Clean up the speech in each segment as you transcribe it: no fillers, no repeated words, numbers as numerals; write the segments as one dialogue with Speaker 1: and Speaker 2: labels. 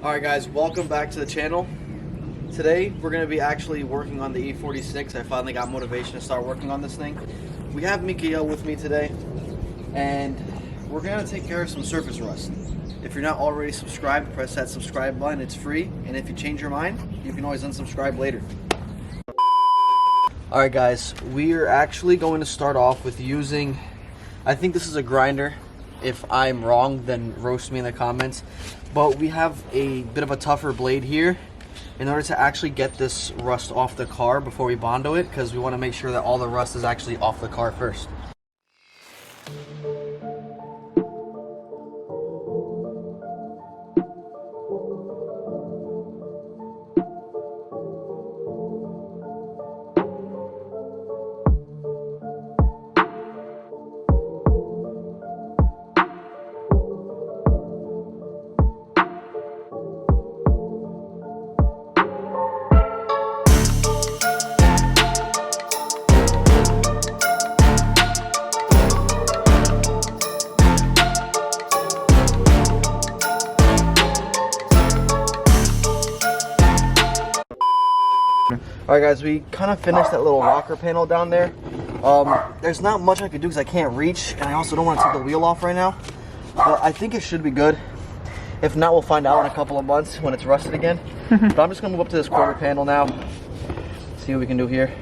Speaker 1: Alright guys, welcome back to the channel. Today we're going to be actually working on the E46. I finally got motivation to start working on this thing. We have Mikael with me today, and we're going to take care of some surface rust. If you're not already subscribed, press that subscribe button. It's free, and if you change your mind, you can always unsubscribe later. Alright guys, we are actually going to start off with using, I think this is a grinder. If I'm wrong, then roast me in the comments. But we have a bit of a tougher blade here in order to actually get this rust off the car before we Bondo it, because we want to make sure that all the rust is actually off the car first. Alright guys, we kind of finished that little rocker panel down there. There's not much I could do because I can't reach, and I also don't want to take the wheel off right now. But I think it should be good. If not, we'll find out in a couple of months when it's rusted again. But I'm just going to move up to this quarter panel now, see what we can do here.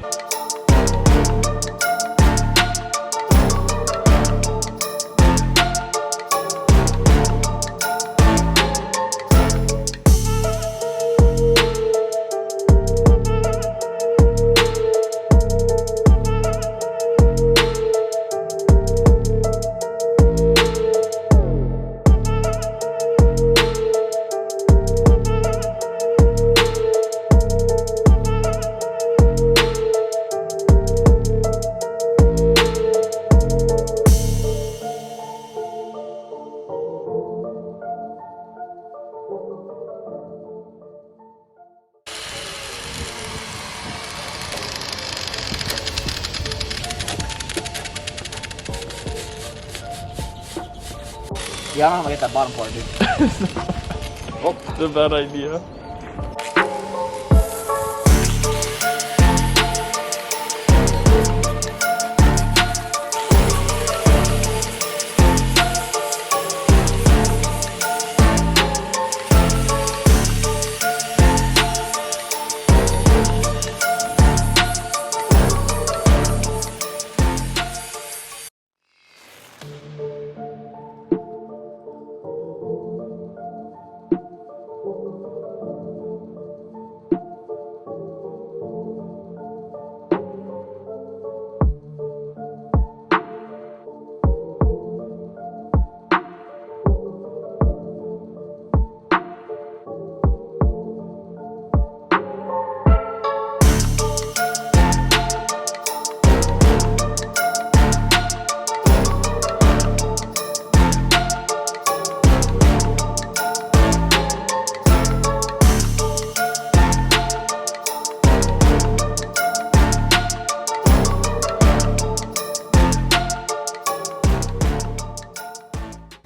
Speaker 1: Yeah, I don't know how to get that bottom part, dude.
Speaker 2: Oh, it's a bad idea.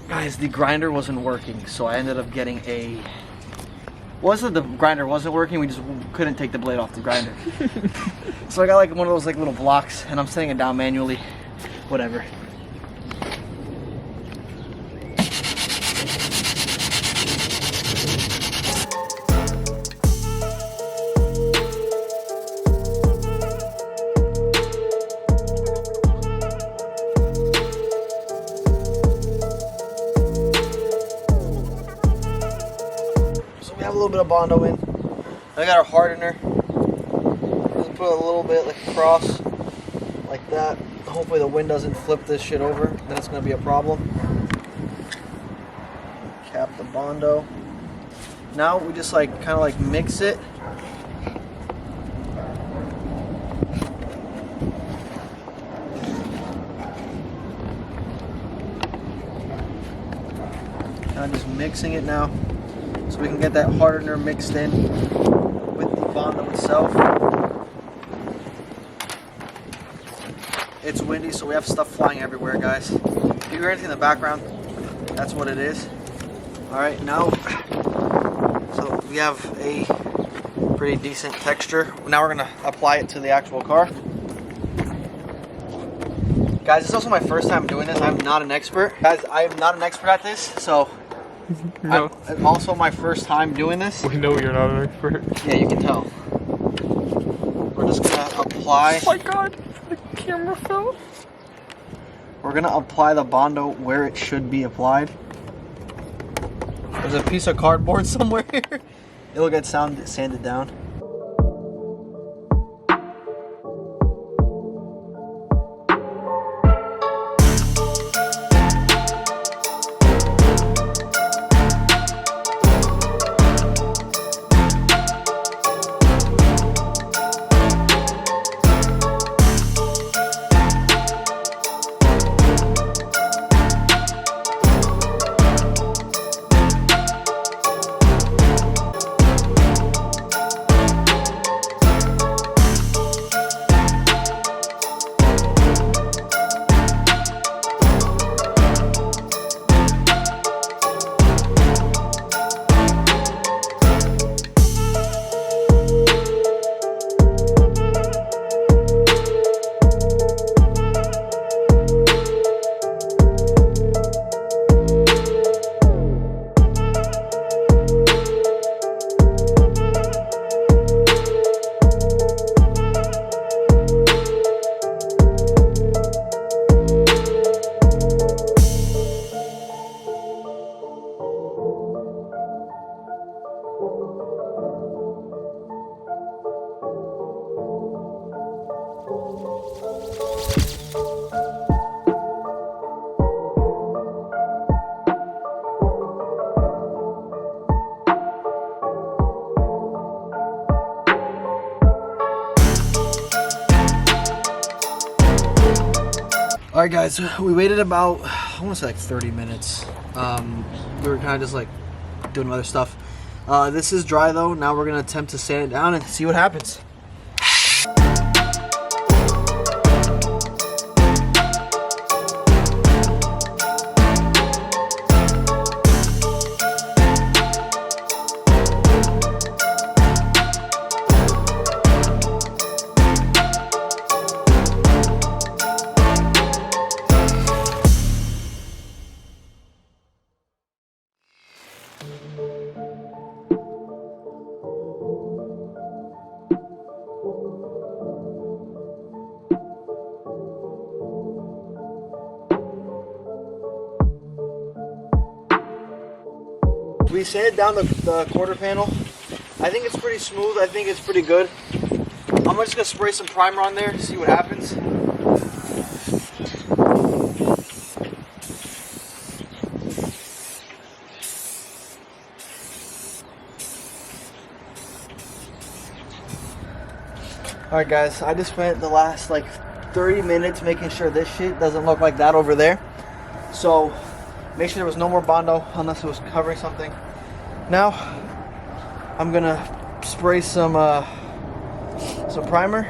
Speaker 1: Guys, the grinder wasn't working, so I ended up getting a... Wasn't the grinder wasn't working, we just couldn't take the blade off the grinder. So I got like one of those like little blocks, and I'm setting it down manually. Whatever. A little bit of Bondo in. I got our hardener. Just put a little bit like across, like that. Hopefully the wind doesn't flip this shit over. Then it's gonna be a problem. Cap the Bondo. Now we just like kind of like mix it. Kind of just mixing it now, so we can get that hardener mixed in with the Bondo itself. It's windy, so we have stuff flying everywhere, guys. If you hear anything in the background, that's what it is. Alright, now we have a pretty decent texture. Now we're gonna apply it to the actual car. Guys, this is also my first time doing this. I'm not an expert. Guys, I am not an expert at this, so
Speaker 2: no.
Speaker 1: It's also my first time doing this.
Speaker 2: We know you're not an expert.
Speaker 1: Yeah, you can tell. We're just gonna apply.
Speaker 2: Oh my god, the camera fell.
Speaker 1: We're gonna apply the Bondo where it should be applied. There's a piece of cardboard somewhere here. It'll get sanded down. Alright guys, we waited about, I want to say like 30 minutes. We were kind of just like doing other stuff. This is dry though. Now we're going to attempt to sand it down and see what happens. We sanded down the quarter panel. I think it's pretty smooth. I think it's pretty good. I'm just gonna spray some primer on there, see what happens. Alright guys, I just spent the last like 30 minutes making sure this shit doesn't look like that over there. So make sure there was no more Bondo unless it was covering something. Now I'm gonna spray some primer.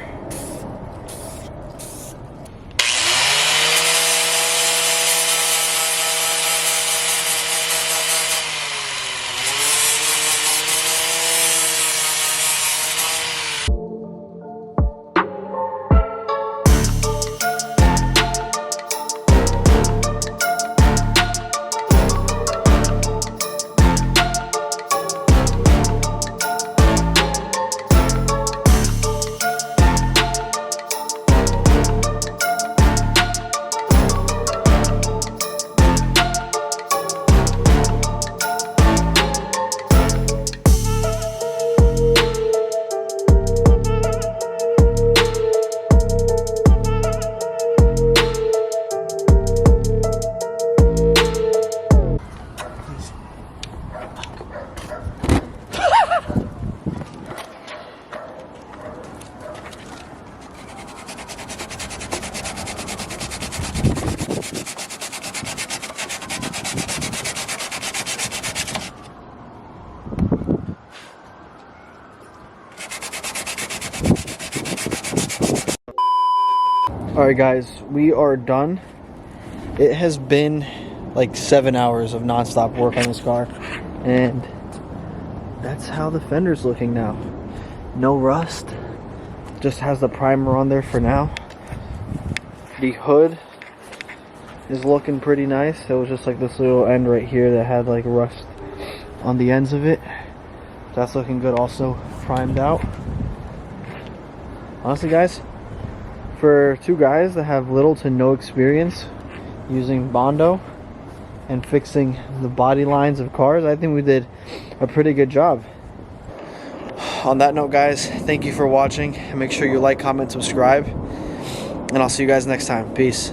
Speaker 1: Alright guys, we are done. It has been like 7 hours of non-stop work on this car, and that's how the fender's looking now. No rust. Just has the primer on there for now. The hood is looking pretty nice. It was just like this little end right here that had like rust on the ends of it. That's looking good, also primed out. Honestly guys, for two guys that have little to no experience using Bondo and fixing the body lines of cars, I think we did a pretty good job. On that note guys, thank you for watching. Make sure you like, comment, subscribe, and I'll see you guys next time. Peace.